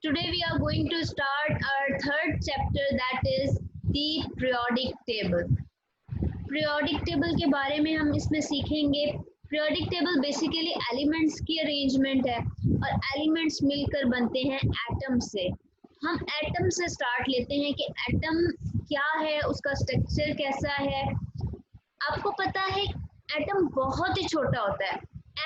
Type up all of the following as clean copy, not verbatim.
Today we are going to start our third chapter, that is the periodic table. Periodic table के बारे में हम इसमें सीखेंगे. Periodic table बेसिकली एलिमेंट्स की अरेंजमेंट है और एलिमेंट्स मिलकर बनते हैं एटम से. हम एटम से स्टार्ट लेते हैं कि एटम क्या है, उसका स्ट्रक्चर कैसा है. आपको पता है एटम बहुत ही छोटा होता है.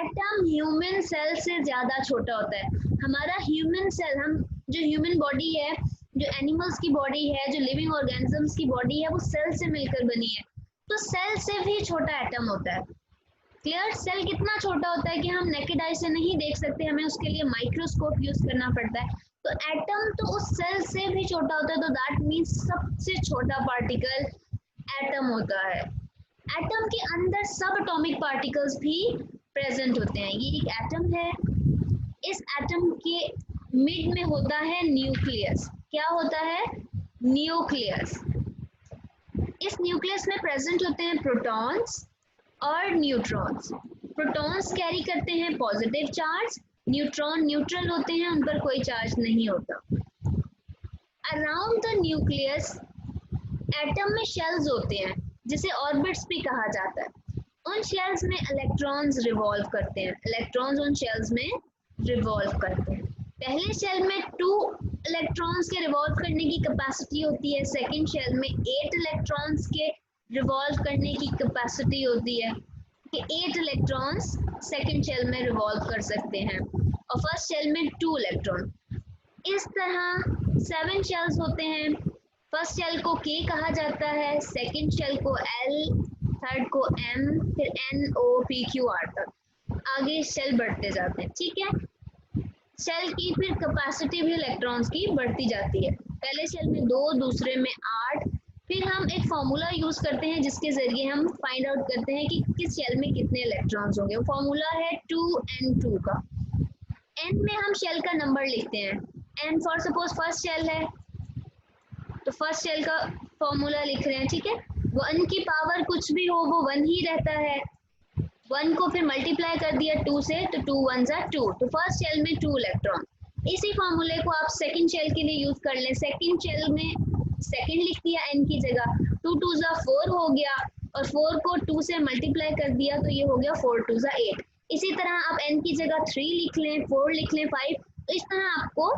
एटम ह्यूमन सेल से ज़्यादा छोटा होता है. हमारा ह्यूमन सेल, हम जो ह्यूमन बॉडी है, जो एनिमल्स की बॉडी है, जो लिविंग ऑर्गेनिजम्स की बॉडी है, वो सेल से मिलकर बनी है. तो सेल से भी छोटा एटम होता है. क्लियर? सेल कितना छोटा होता है कि हम नेकेड आई से नहीं देख सकते, हमें उसके लिए माइक्रोस्कोप यूज करना पड़ता है. तो एटम तो उस सेल से भी छोटा होता है. तो दैट मीन्स सबसे छोटा पार्टिकल एटम होता है. एटम के अंदर सब एटॉमिक पार्टिकल्स भी प्रेजेंट होते हैं. ये एक एटम है. इस एटम के मिड में होता है न्यूक्लियस. क्या होता है? न्यूक्लियस. इस न्यूक्लियस में प्रेजेंट होते हैं प्रोटॉन्स और न्यूट्रॉन्स. प्रोटॉन्स कैरी करते हैं पॉजिटिव चार्ज, न्यूट्रॉन न्यूट्रल होते हैं, उन पर कोई चार्ज नहीं होता. अराउंड द न्यूक्लियस एटम में शेल्स होते हैं जिसे ऑर्बिट्स भी कहा जाता है. उन शेल्स में इलेक्ट्रॉन्स रिवॉल्व करते हैं. इलेक्ट्रॉन्स उन शेल्स में रिवॉल्व करते हैं. पहले शेल में 2 इलेक्ट्रॉन्स के रिवॉल्व करने की कैपेसिटी होती है. सेकंड शेल में 8 इलेक्ट्रॉन्स के रिवॉल्व करने की कैपेसिटी होती है कि 8 इलेक्ट्रॉन्स सेकंड शेल में रिवॉल्व कर सकते हैं और फर्स्ट शेल में 2 इलेक्ट्रॉन. इस तरह 7 शेल्स होते हैं. फर्स्ट शेल को K कहा जाता है, सेकंड शेल को L, थर्ड को M, फिर N, O, P, Q, R तक आगे शेल बढ़ते जाते हैं. ठीक है. शेल की फिर कैपेसिटी भी इलेक्ट्रॉन्स की बढ़ती जाती है. पहले शेल में 2, दूसरे में 8. फिर हम एक फॉर्मूला यूज करते हैं जिसके जरिए हम फाइंड आउट करते हैं कि किस शेल में कितने इलेक्ट्रॉन्स होंगे. वो फॉर्मूला है 2n2 का. n में हम शेल का नंबर लिखते हैं. n for suppose first shell है तो फर्स्ट शेल का फॉर्मूला लिख रहे हैं. ठीक है. 1 की पावर कुछ भी हो वो 1 ही रहता है. 1 को फिर मल्टीप्लाई कर दिया 2 से तो 2 1s are 2. तो फर्स्ट शेल में 2 इलेक्ट्रॉन. इसी फॉर्मूले को आप सेकंड शेल के लिए यूज कर लें. सेकंड शेल में सेकंड लिख दिया n की जगह, 2 2s are 4 हो गया और 4 को 2 से मल्टीप्लाई कर दिया तो ये हो गया 4 2s are 8. इसी तरह आप n की जगह 3 लिख लें, 4 लिख लें, 5. तो इस तरह आपको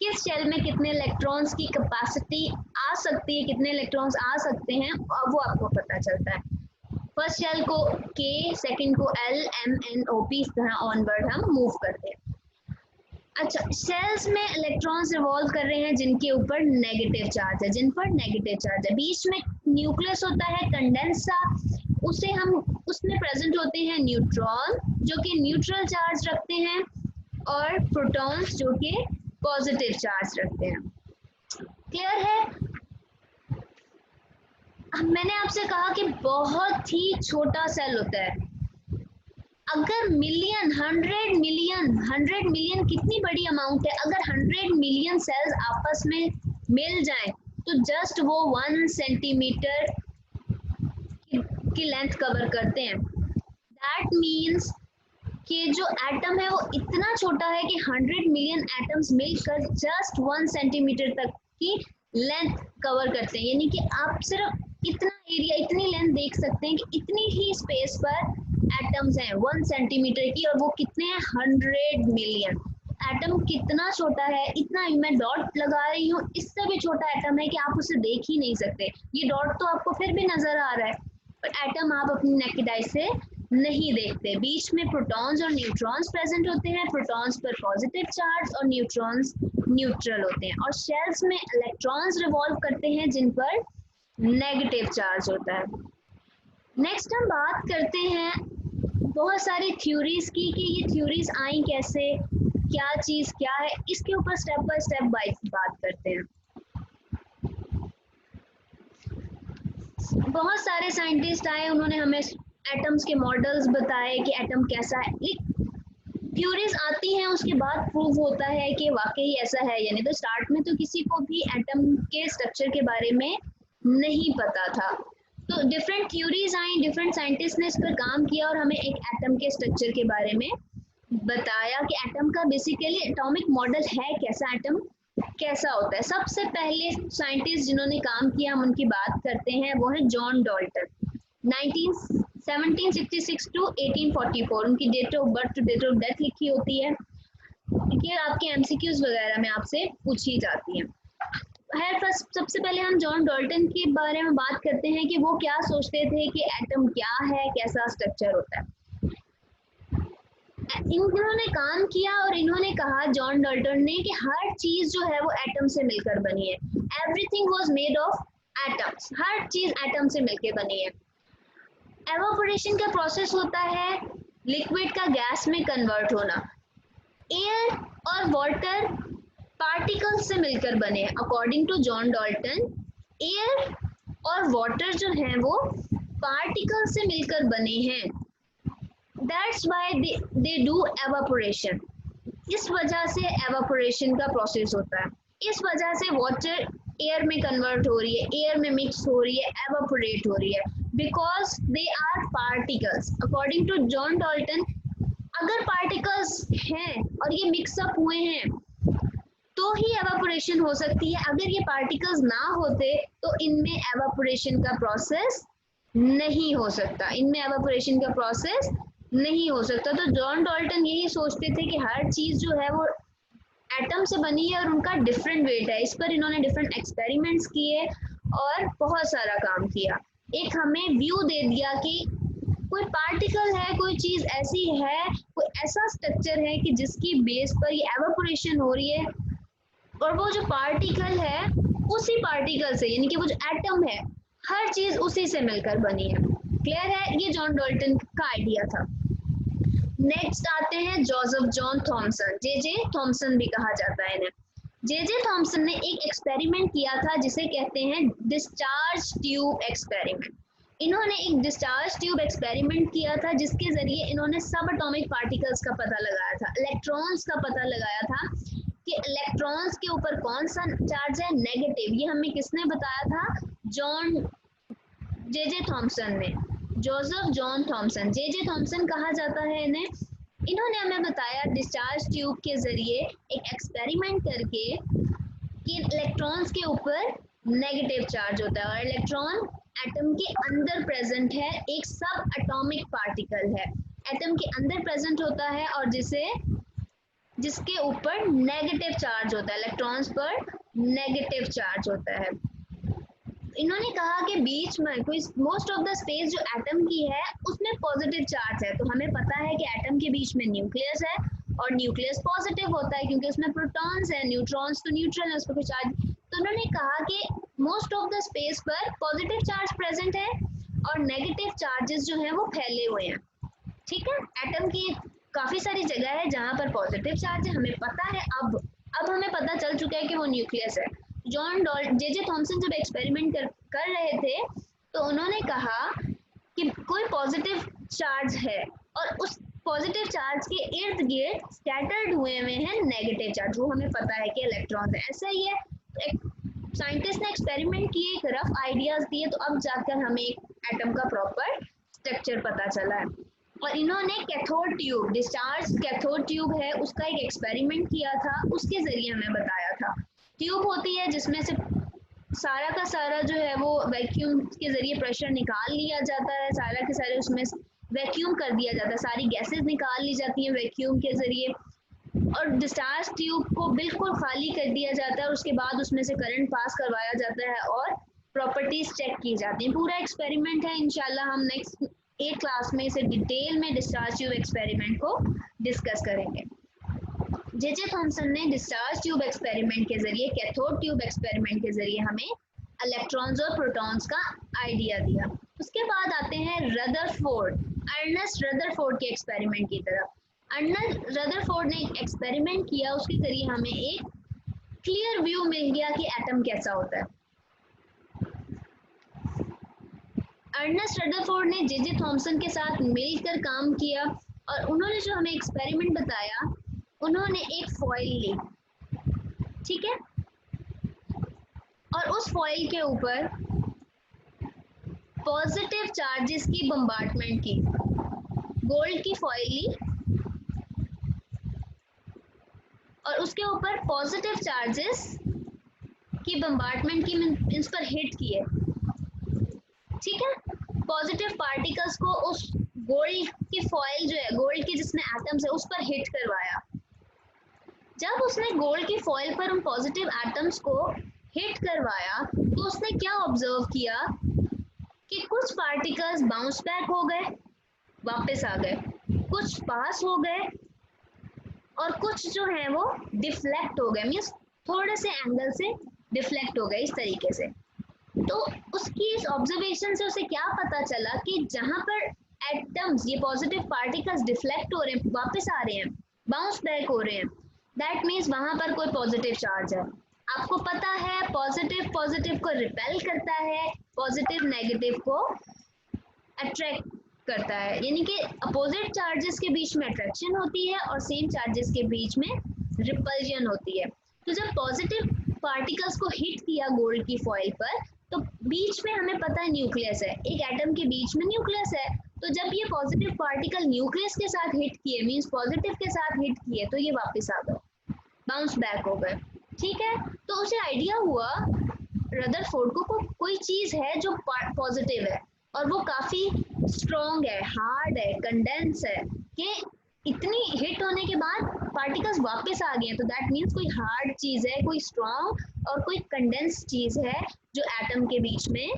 किस शेल में कितने इलेक्ट्रॉन्स की कैपेसिटी आ सकती है, कितने इलेक्ट्रॉन्स आ सकते हैं, और वो आपको पता चलता है. फर्स्ट शेल को K, सेकंड को L, M, N, O, P, इस तरह ऑनवर्ड हम मूव करते हैं. अच्छा, शेल्स में इलेक्ट्रॉन्स रिवॉल्व कर रहे हैं जिनके ऊपर नेगेटिव चार्ज है, जिन पर नेगेटिव चार्ज है. बीच में न्यूक्लियस होता है कंडेंस सा, उसे हम उसमें प्रेजेंट होते हैं न्यूट्रॉन जो कि न्यूट्रल चार्ज रखते हैं और प्रोटॉन्स जो कि पॉजिटिव चार्ज रखते हैं. क्लियर है? मैंने आपसे कहा कि बहुत ही छोटा सेल होता है. अगर मिलियन, 100 मिलियन कितनी बड़ी अमाउंट है. अगर 100 मिलियन सेल्स आपस में मिल जाएं तो जस्ट वो 1 सेंटीमीटर की लेंथ कवर करते हैं. दैट मीन्स कि जो एटम है वो इतना छोटा है कि 100 मिलियन एटम्स मिलकर जस्ट 1 सेंटीमीटर तक की लेंथ कवर करते हैं. यानी कि आप सिर्फ इतना एरिया, इतनी लेंथ देख सकते हैं कि इतनी ही स्पेस पर एटम्स हैं 1 सेंटीमीटर की, और वो कितने हैं? 100 मिलियन. एटम कितना छोटा है, इतना मैं डॉट लगा रही हूँ, इससे भी छोटा एटम है कि आप उसे देख ही नहीं सकते. ये डॉट तो आपको फिर भी नजर आ रहा है पर एटम आप अपनी नेकेड आई से नहीं देखते. बीच में प्रोटॉन्स और न्यूट्रॉन्स प्रेजेंट होते हैं. प्रोटॉन्स पर पॉजिटिव चार्ज और न्यूट्रॉन्स न्यूट्रल होते हैं. और शेल्स में इलेक्ट्रॉन्स रिवॉल्व करते हैं जिन पर नेगेटिव चार्ज होता है. नेक्स्ट हम बात करते हैं बहुत सारी थ्योरीज की कि ये थ्योरीज आई कैसे, क्या चीज क्या है, इसके ऊपर स्टेप बाय स्टेप बात करते हैं. बहुत सारे साइंटिस्ट आए, उन्होंने हमें एटम्स के मॉडल्स बताए कि एटम कैसा है. थ्योरीज आती हैं, उसके बाद प्रूव होता है कि वाकई ऐसा है. यानी तो स्टार्ट में तो किसी को भी एटम के स्ट्रक्चर के बारे में नहीं पता था. तो डिफरेंट थ्योरीज आई, डिफरेंट साइंटिस्ट ने इस पर काम किया और हमें एक एटम के स्ट्रक्चर के बारे में बताया कि एटम का बेसिकली एटॉमिक मॉडल है कैसा. एटम कैसा होता है। सबसे पहले साइंटिस्ट जिन्होंने काम किया हम उनकी बात करते हैं, वो है जॉन डाल्टन। 1766 टू 1844 उनकी date of birth to date of death लिखी होती है। ये आपके एमसीक्यूज वगैरह में आपसे पूछी जाती है। फर्स्ट सबसे पहले हम जॉन डाल्टन के बारे में बात करते हैं कि वो क्या सोचते थे कि एटम क्या है, कैसा स्ट्रक्चर होता है। इन्होंने काम किया और इन्होंने कहा जॉन डाल्टन ने कि हर चीज जो है वो एटम से मिलकर बनी है। Everything was made of atoms, हर चीज एटम से मिलकर बनी है। एवापोरेशन का प्रोसेस होता है लिक्विड का गैस में कन्वर्ट होना। एयर और वाटर पार्टिकल्स से मिलकर बने हैं। According to John Dalton air और वाटर जो है वो पार्टिकल्स से मिलकर बने हैं। That's why they do evaporation. इस वजह से एवापोरेशन का प्रोसेस होता है। इस वजह से वाटर एयर में कन्वर्ट हो रही है, एयर में मिक्स हो रही है, एवापोरेट हो रही है, because they are particles. According to John Dalton अगर पार्टिकल्स हैं और ये मिक्सअप हुए हैं तो ही एवापोरेशन हो सकती है। अगर ये पार्टिकल्स ना होते तो इनमें एवापोरेशन का प्रोसेस नहीं हो सकता, इनमें एवापोरेशन का प्रोसेस नहीं हो सकता। तो जॉन डाल्टन यही सोचते थे कि हर चीज जो है वो एटम से बनी है और उनका डिफरेंट वेट है। इस पर इन्होंने डिफरेंट एक्सपेरिमेंट्स किए और बहुत सारा काम किया। एक हमें व्यू दे दिया कि कोई पार्टिकल है, कोई चीज ऐसी है, कोई ऐसा स्ट्रक्चर है कि जिसकी बेस पर ये एवापोरेशन हो रही है और वो जो पार्टिकल है उसी पार्टिकल से, यानी कि वो जो एटम है हर चीज उसी से मिलकर बनी है। क्लियर है? ये जॉन डाल्टन का आइडिया था। नेक्स्ट आते हैं Joseph John Thomson, J Thomson भी कहा जाता है इन्हें। जे थॉमसन ने एक एक्सपेरिमेंट किया था जिसे कहते हैं डिस्चार्ज ट्यूब एक्सपेरिमेंट। इन्होंने एक डिस्चार्ज ट्यूब एक्सपेरिमेंट किया था जिसके जरिए इन्होंने सब एटॉमिक पार्टिकल्स का पता लगाया था, इलेक्ट्रॉन्स का पता लगाया था कि इलेक्ट्रॉन्स के ऊपर कौन सा चार्ज है, नेगेटिव। ये हमें किसने बताया था? जॉन जे थॉमसन ने, Joseph John Thomson, J Thomson कहा जाता है इन्हें। इन्होंने हमें बताया डिस्चार्ज ट्यूब के जरिए एक एक्सपेरिमेंट करके कि इलेक्ट्रॉन्स के ऊपर नेगेटिव चार्ज होता है और इलेक्ट्रॉन एटम के अंदर प्रेजेंट है, एक सब एटॉमिक पार्टिकल है, एटम के अंदर प्रेजेंट होता है और जिसके ऊपर नेगेटिव चार्ज होता है, इलेक्ट्रॉन्स पर नेगेटिव चार्ज होता है। इन्होंने कहा कि बीच में कोई मोस्ट ऑफ द स्पेस जो एटम की है उसमें पॉजिटिव चार्ज है। तो हमें पता है कि एटम के बीच में न्यूक्लियस है और न्यूक्लियस पॉजिटिव होता है क्योंकि उसमें प्रोटॉन्स है, न्यूट्रॉन्स तो न्यूट्रल है, उस पर कोई चार्ज। तो उन्होंने कहा कि मोस्ट ऑफ द स्पेस पर पॉजिटिव चार्ज प्रेजेंट है और नेगेटिव चार्जेस जो है वो फैले हुए हैं। ठीक है, एटम की काफी सारी जगह है जहां पर पॉजिटिव चार्ज है, हमें पता है। अब हमें पता चल चुका है कि वो न्यूक्लियस है। जे थॉमसन जब एक्सपेरिमेंट कर रहे थे तो उन्होंने कहा कि कोई पॉजिटिव चार्ज है और उस पॉजिटिव चार्ज के इर्द गिर्द स्कैटर्ड हुए हैं नेगेटिव चार्ज, वो हमें पता है कि इलेक्ट्रॉन्स है। ऐसा ही है, साइंटिस्ट ने एक्सपेरिमेंट किए, एक रफ आइडियाज दिए, तो अब जाकर हमें एक एटम का प्रॉपर स्ट्रक्चर पता चला है। और इन्होंने cathode tube, discharge cathode tube है उसका एक एक्सपेरिमेंट किया था, उसके जरिए हमें बताया था। ट्यूब होती है जिसमें से सारा का सारा जो है वो वैक्यूम के जरिए प्रेशर निकाल लिया जाता है, सारा के सारे उसमें वैक्यूम कर दिया जाता है, सारी गैसेस निकाल ली जाती हैं वैक्यूम के जरिए और डिस्चार्ज ट्यूब को बिल्कुल खाली कर दिया जाता है और उसके बाद उसमें से करंट पास करवाया जाता है और प्रॉपर्टीज चेक की जाती हैं। पूरा एक्सपेरिमेंट है, इंशाल्लाह हम नेक्स्ट एक क्लास में इसे डिटेल में डिस्चार्ज ट्यूब एक्सपेरिमेंट को डिस्कस करेंगे। जे थॉमसन ने डिस्चार्ज ट्यूब एक्सपेरिमेंट के जरिए, कैथोड ट्यूब एक्सपेरिमेंट के जरिए हमें इलेक्ट्रॉन्स और प्रोटॉन्स का आइडिया दिया। उसके बाद आते हैं रदरफोर्ड, अर्नेस्ट रदरफोर्ड के एक्सपेरिमेंट की तरफ। अर्नेस्ट रदरफोर्ड ने एक एक्सपेरिमेंट किया, उसके जरिए हमें एक क्लियर व्यू मिल गया कि एटम कैसा होता है। अर्नेस्ट रदरफोर्ड ने जे थॉमसन के साथ मिलकर काम किया और उन्होंने जो हमें एक्सपेरिमेंट बताया, उन्होंने एक फॉइल ली, ठीक है, और उस फॉइल के ऊपर पॉजिटिव चार्जेस की बम्बार्टमेंट की, गोल्ड की फॉइल ली और उसके ऊपर पॉजिटिव चार्जेस की बम्बार्डमेंट की मींस पर हिट किए, ठीक है। पॉजिटिव पार्टिकल्स को उस गोल्ड की फॉइल जो है, गोल्ड के जिसमें एटम्स है उस पर हिट करवाया। जब उसने गोल्ड की फॉइल पर उन पॉजिटिव एटम्स को हिट करवाया तो उसने क्या ऑब्जर्व किया कि कुछ पार्टिकल्स बाउंस बैक हो गए, वापस आ गए, कुछ पास हो गए और कुछ जो है वो डिफ्लेक्ट हो गए, मीन्स थोड़े से एंगल से डिफ्लेक्ट हो गए इस तरीके से। तो उसकी इस ऑब्जर्वेशन से उसे क्या पता चला कि जहां पर एटम्स, ये पॉजिटिव पार्टिकल्स डिफ्लेक्ट हो रहे हैं, वापस आ रहे हैं, बाउंस बैक हो रहे हैं, दैट मीन्स वहां पर कोई पॉजिटिव चार्ज है। आपको पता है पॉजिटिव पॉजिटिव को रिपेल करता है, पॉजिटिव नेगेटिव को अट्रैक्ट करता है, यानी कि अपोजिट चार्जेस के बीच में अट्रैक्शन होती है और सेम चार्जेस के बीच में रिपल्जन होती है। तो जब पॉजिटिव पार्टिकल्स को हिट किया गोल्ड की फॉइल पर तो बीच में हमें पता है न्यूक्लियस है, एक एटम के बीच में न्यूक्लियस है। तो जब ये पॉजिटिव पार्टिकल न्यूक्लियस के साथ हिट किए, मींस पॉजिटिव के साथ हिट किए, तो ये वापस आ गए, बाउंस बैक हो गए, ठीक है। तो उसे आइडिया हुआ रदरफोर्ड को कोई चीज है जो पॉजिटिव है और वो काफी स्ट्रॉन्ग है, हार्ड है, कंडेंस है, कि इतनी हिट होने के बाद पार्टिकल्स वापस आ गए हैं, तो दैट मीन्स कोई हार्ड चीज है, कोई स्ट्रॉन्ग और कोई कंडेंस चीज है जो एटम के बीच में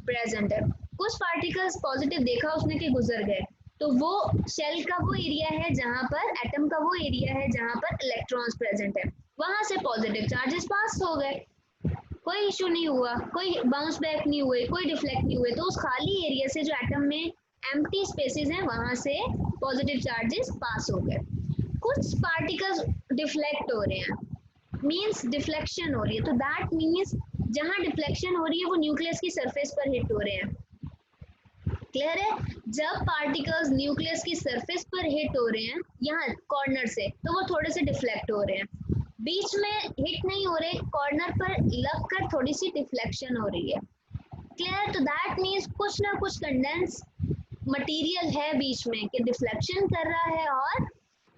प्रेजेंट है। कुछ पार्टिकल्स पॉजिटिव देखा उसने कि गुजर गए, तो वो शेल का वो एरिया है जहां पर, एटम का वो एरिया है जहां पर इलेक्ट्रॉन्स प्रेजेंट है, वहां से पॉजिटिव चार्जेस पास हो गए, कोई इशू नहीं हुआ, कोई बाउंस बैक नहीं हुए, कोई डिफ्लेक्ट नहीं हुए। तो उस खाली एरिया से जो एटम में एम्प्टी स्पेसेस हैं वहां से पॉजिटिव चार्जेस पास हो गए। कुछ पार्टिकल्स डिफ्लेक्ट हो रहे हैं, मींस डिफ्लेक्शन हो रही है, तो दैट मींस जहां डिफ्लेक्शन हो रही है वो न्यूक्लियस की सरफेस पर हिट हो रहे हैं। क्लियर है? जब पार्टिकल्स न्यूक्लियस की सरफेस पर हिट हो रहे हैं यहाँ कॉर्नर से, तो वो थोड़े से डिफ्लेक्ट हो रहे हैं, बीच में हिट नहीं हो रहे, कॉर्नर पर लग कर थोड़ी सी डिफ्लेक्शन हो रही है। क्लियर? तो दैट मीन्स कुछ ना कुछ कंडेंस मटेरियल है बीच में कि डिफ्लेक्शन कर रहा है और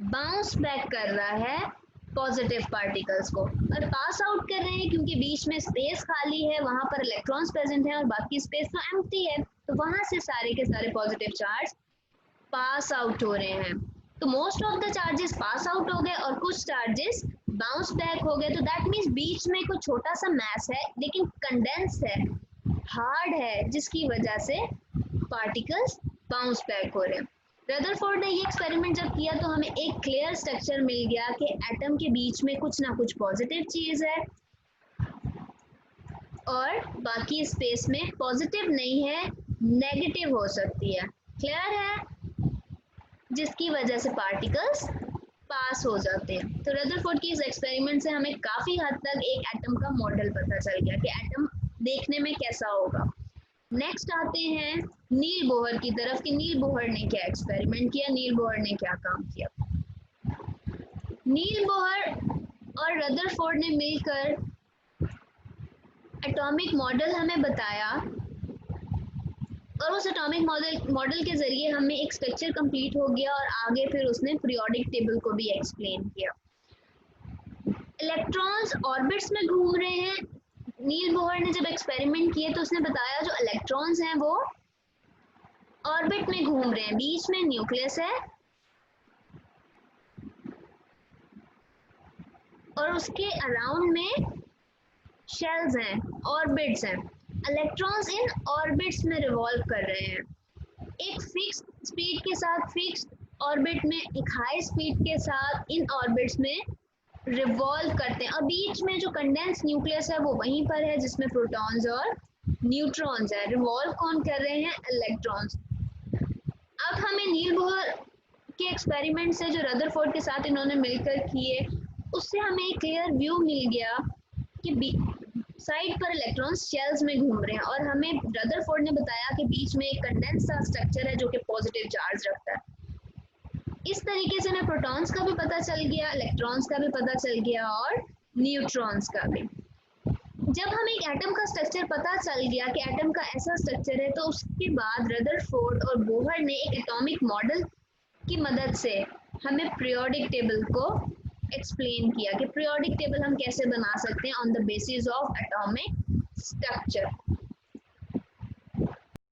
बाउंस बैक कर रहा है पॉजिटिव पार्टिकल्स को, और पास आउट कर रहे हैं क्योंकि बीच में स्पेस खाली है, वहां पर इलेक्ट्रॉन्स प्रेजेंट है और बाकी स्पेस तो एम्प्टी है, तो वहां से सारे के सारे पॉजिटिव चार्ज पास आउट हो रहे हैं। तो most of the charges pass out हो गए और कुछ चार्जेस बाउंस बैक हो गए, तो दैट मीन्स बीच में कोई छोटा सा मैस है लेकिन कंडेंस है, हार्ड है, जिसकी वजह से पार्टिकल्स बाउंस बैक हो रहे हैं। रदरफोर्ड ने ये एक्सपेरिमेंट जब किया तो हमें एक क्लियर स्ट्रक्चर मिल गया कि एटम के बीच में कुछ ना कुछ पॉजिटिव चीज है और बाकी स्पेस में पॉजिटिव नहीं है, नेगेटिव हो सकती है। क्लियर है? जिसकी वजह से पार्टिकल्स पास हो जाते हैं। तो रदरफोर्ड की इस एक्सपेरिमेंट से हमें काफी हद तक एक एटम का मॉडल पता चल गया कि एटम देखने में कैसा होगा। नेक्स्ट आते हैं नील बोहर की तरफ कि नील बोहर ने क्या एक्सपेरिमेंट किया, नील बोहर ने क्या काम किया। नील बोहर और रदरफोर्ड ने मिलकर एटॉमिक मॉडल हमें बताया और उस एटॉमिक मॉडल के जरिए हमें एक स्ट्रक्चर कंप्लीट हो गया और आगे फिर उसने पीरियोडिक टेबल को भी एक्सप्लेन किया। इलेक्ट्रॉन्स ऑर्बिट्स में घूम रहे हैं। नील बोहर ने जब एक्सपेरिमेंट किए तो उसने बताया जो इलेक्ट्रॉन्स हैं वो ऑर्बिट में घूम रहे हैं, बीच में न्यूक्लियस है और उसके अराउंड में शेल्स हैं, ऑर्बिट्स हैं। इलेक्ट्रॉन्स इन ऑर्बिट्स में रिवॉल्व कर रहे हैं, एक फिक्स स्पीड के साथ फिक्स ऑर्बिट में, एक हाई स्पीड के साथ इन ऑर्बिट्स में रिवॉल्व करते हैं और बीच में जो कंडेंस न्यूक्लियस है वो वहीं पर है जिसमें प्रोटॉन्स और न्यूट्रॉन्स है। रिवॉल्व कौन कर रहे हैं? इलेक्ट्रॉन्स। अब हमें नील बोहर के एक्सपेरिमेंट से जो रदरफोर्ड के साथ इन्होंने मिलकर किए उससे हमें एक क्लियर व्यू मिल गया कि साइड पर इलेक्ट्रॉन्स शेल्स में घूम रहे हैं और हमें रदरफोर्ड ने बताया कि बीच में एक कंडेंस सा स्ट्रक्चर है जो कि पॉजिटिव चार्ज रखता है। इस तरीके से हमें प्रोटॉन्स का भी पता चल गया, इलेक्ट्रॉन्स का भी पता चल गया और न्यूट्रॉन्स का भी। जब हमें एक एटम का स्ट्रक्चर पता चल गया कि एटम का ऐसा स्ट्रक्चर है, तो उसके बाद रदरफोर्ड और बोहर ने एक एटॉमिक मॉडल की मदद से हमें पीरियोडिक टेबल को एक्सप्लेन किया कि पीरियोडिक टेबल हम कैसे बना सकते हैं on the basis of atomic structure.